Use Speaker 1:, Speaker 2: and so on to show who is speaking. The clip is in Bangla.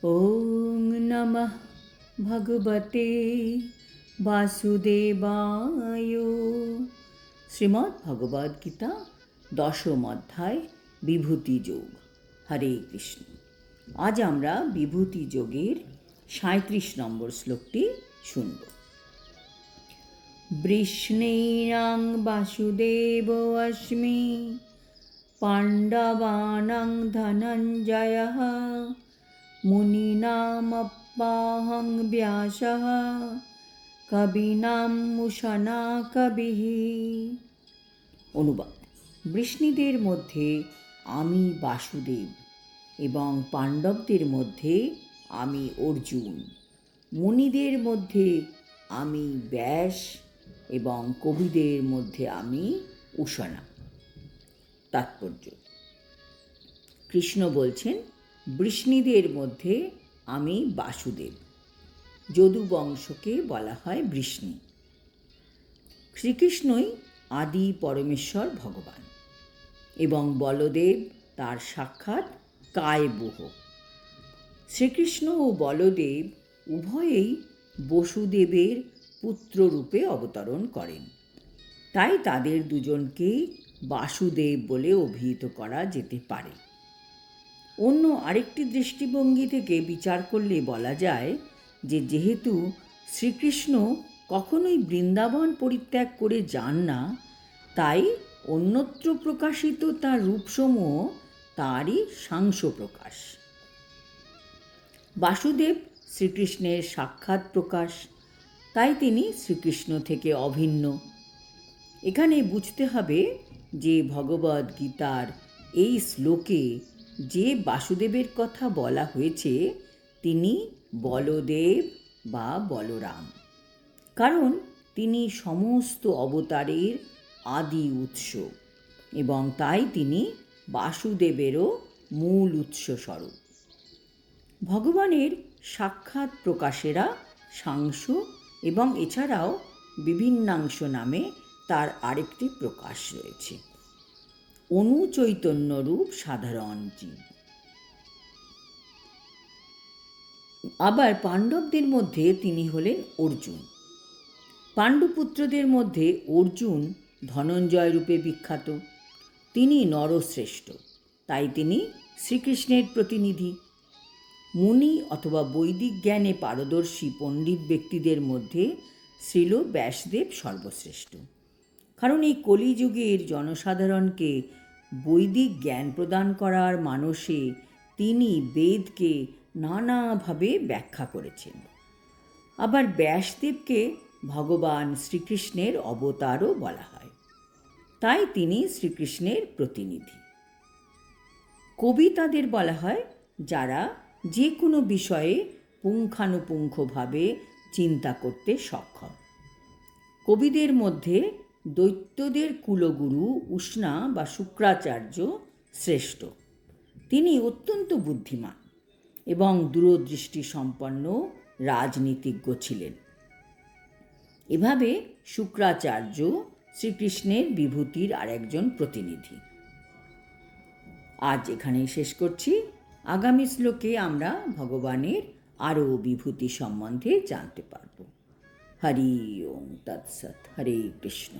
Speaker 1: ওং নমঃ ভগবতে বাসুদেবায়। শ্রীমদ্ ভগবদ্ গীতা দশম অধ্যায় বিভূতি যোগ। হরে কৃষ্ণ। আজ আমরা বিভূতি যোগের ৩৭ নম্বর শ্লোকটি শুনব। বৃষ্ণেয়াং বাসুদেব অস্মি পাণ্ডবানাং ধনঞ্জয়ঃ মুনিনামপ্যাহং ব্যাসঃ কবিনাম মুষনা কবিঃ। অনুবাদ: বৃষ্ণীদের মধ্যে আমি বাসুদেব এবং পাণ্ডবদের মধ্যে আমি অর্জুন, মুনিদের মধ্যে আমি ব্যাস এবং কবিদের মধ্যে আমি উষনা। তাৎপর্য: কৃষ্ণ বলছেন, বৃষ্ণীদের মধ্যে আমি বাসুদেব। যদুবংশকে বলা হয় বৃষ্ণী। শ্রীকৃষ্ণই আদি পরমেশ্বর ভগবান এবং বলদেব তার সাক্ষাৎ কায়বহ। শ্রীকৃষ্ণ ও বলদেব উভয়েই বসুদেবের পুত্ররূপে অবতরণ করেন, তাই তাদের দুজনকেই বাসুদেব বলে অভিহিত করা যেতে পারে। অন্য আরেকটি দৃষ্টিভঙ্গি থেকে বিচার করলে বলা যায় যে, যেহেতু শ্রীকৃষ্ণ কখনোই বৃন্দাবন পরিত্যাগ করে যান না, তাই অন্যত্র প্রকাশিত তার রূপসমূহ তারই সাংস প্রকাশ। বাসুদেব শ্রীকৃষ্ণের সাক্ষাৎ প্রকাশ, তাই তিনি শ্রীকৃষ্ণ থেকে অভিন্ন। এখানে বুঝতে হবে যে ভগবদ্ গীতার এই শ্লোকে যে বাসুদেবের কথা বলা হয়েছে তিনি বলদেব বা বলরাম, কারণ তিনি সমস্ত অবতারের আদি উৎস এবং তাই তিনি বাসুদেবেরও মূল উৎসস্বরূপ। ভগবানের সাক্ষাৎ প্রকাশেরা সাংস এবং এছাড়াও বিভিন্নাংশ নামে তার আরেকটি প্রকাশ রয়েছে, অনুচৈতন্যরূপ সাধারণ জীব। আবার পাণ্ডবদের মধ্যে তিনি হলেন অর্জুন। পাণ্ডুপুত্রদের মধ্যে অর্জুন ধনঞ্জয় রূপে বিখ্যাত। তিনি নরশ্রেষ্ঠ, তাই তিনি শ্রীকৃষ্ণের প্রতিনিধি। মুনি অথবা বৈদিক জ্ঞানে পারদর্শী পণ্ডিত ব্যক্তিদের মধ্যে শ্রীল ব্যাসদেব সর্বশ্রেষ্ঠ, কারণ এই কলিযুগের জনসাধারণকে বৈদিক জ্ঞান প্রদান করার মানসে তিনি বেদকে নানাভাবে ব্যাখ্যা করেছেন। আবার ব্যাসদেবকে ভগবান শ্রীকৃষ্ণের অবতারও বলা হয়, তাই তিনি শ্রীকৃষ্ণের প্রতিনিধি। কবি তাদের বলা হয় যারা যে কোনো বিষয়ে পুঙ্খানুপুঙ্খভাবে চিন্তা করতে সক্ষম। কবিদের মধ্যে দৈত্যদের কুলগুরু উষ্ণা বা শুক্রাচার্য শ্রেষ্ঠ। তিনি অত্যন্ত বুদ্ধিমান এবং দূরদৃষ্টি সম্পন্ন রাজনীতিজ্ঞ ছিলেন। এভাবে শুক্রাচার্য শ্রীকৃষ্ণের বিভূতির আরেকজন প্রতিনিধি। আজ এখানেই শেষ করছি। আগামী শ্লোকে আমরা ভগবানের আরও বিভূতি সম্বন্ধে জানতে পারব। হরি ওম তৎসৎ। হরে কৃষ্ণ।